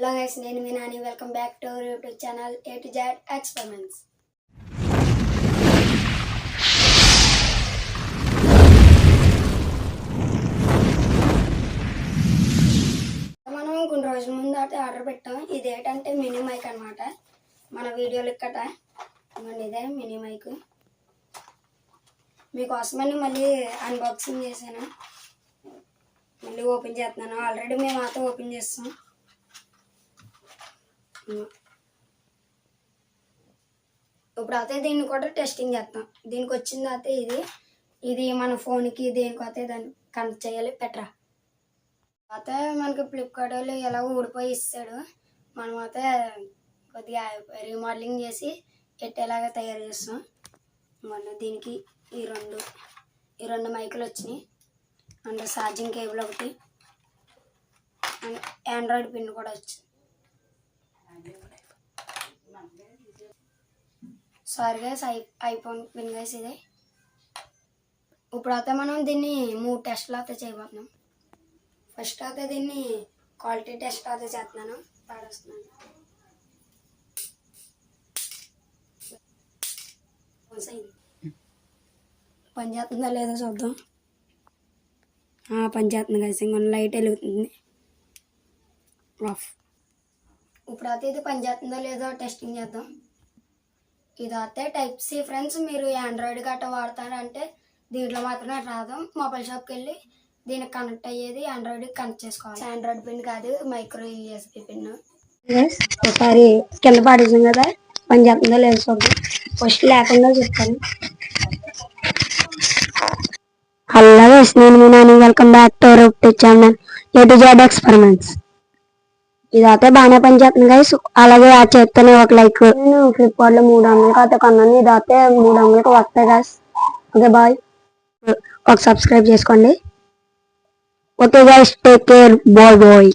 Hello guys, నేను మీ నాని. Welcome back to our YouTube channel A to Z Experiments. మనం కొన్ని రోజుల ముందు అయితే ఆర్డర్ పెట్టాం. ఇది ఏంటంటే మినీ మైక్ అనమాట. మన వీడియోలు ఇక్కడ ఇదే మినీ మైక్. మీకోసమని మళ్ళీ అన్బాక్సింగ్ చేశాను, మళ్ళీ ఓపెన్ చేస్తున్నాను. ఆల్రెడీ మేము అయితే ఓపెన్ చేస్తాం. ఇప్పుడు అయితే దీన్ని కూడా టెస్టింగ్ చేస్తాం. దీనికి వచ్చింది అయితే ఇది మన ఫోన్కి దేనికి అయితే దాన్ని కనెక్ట్ చేయాలి. పెట్టరా అయితే మనకి ఫ్లిప్కార్ట్లో ఎలా ఊడిపోయి ఇస్తాడు. మనం అయితే కొద్దిగా రీమోడలింగ్ చేసి ఎట్టేలాగా తయారు చేస్తాం. మళ్ళీ దీనికి ఈ రెండు మైకులు వచ్చినాయి, అండ్ ఛార్జింగ్ కేబుల్ ఒకటి, అండ్ ఆండ్రాయిడ్ పిన్ కూడా వచ్చింది. Sorry guys, iPhone pin guys ఇది. ఇప్పుడైతే మనం దీన్ని 3 టెస్ట్లు అయితే చేయబోతున్నాం. ఫస్ట్ అయితే దీన్ని క్వాలిటీ టెస్ట్ అయితే చేస్తున్నాను. పాడేస్తున్నాను. పని చేస్తుందా లేదో చూద్దాం. పని చేస్తుంది గైస్, ఇంకొన్ని లైట్ వెలుగుతుంది. ఆఫ్. ఇప్పుడైతే ఇది పని చేస్తుందో లేదో టెస్టింగ్ చేద్దాం. ఇదైతే టైప్ సి ఫ్రెండ్స్. మీరు ఆండ్రాయిడ్ గట్రా వాడతారంటే దీంట్లో మాత్రమే రాదు. మొబైల్ షాప్కి వెళ్ళి దీనికి కనెక్ట్ అయ్యేది ఆండ్రాయిడ్కి కనెక్ట్ చేసుకోవాలి. ఆండ్రాయిడ్ పిన్ కాదు, మైక్రో యూఎస్బి పిన్. ఒకసారి కింద పాడేసాం కదా, పని చేస్తుందో లేదు చూద్దాం. ఫస్ట్ లేకుండా చెప్తాను. హలో గైస్, నేను మీ నాని. Welcome back to our YouTube channel A to Z Experiments. ఇదైతే బాగానే పని చేస్తుంది గైస్. అలాగే ఆ చేస్తూనే ఒక లైక్. నేను ఫ్లిప్కార్ట్లో 300 అయితే కొన్నాను. ఇదైతే 300కి వస్తాయి గైస్. Okay bye. ఒక సబ్స్క్రైబ్ చేసుకోండి. Okay guys, take care. Bye bye.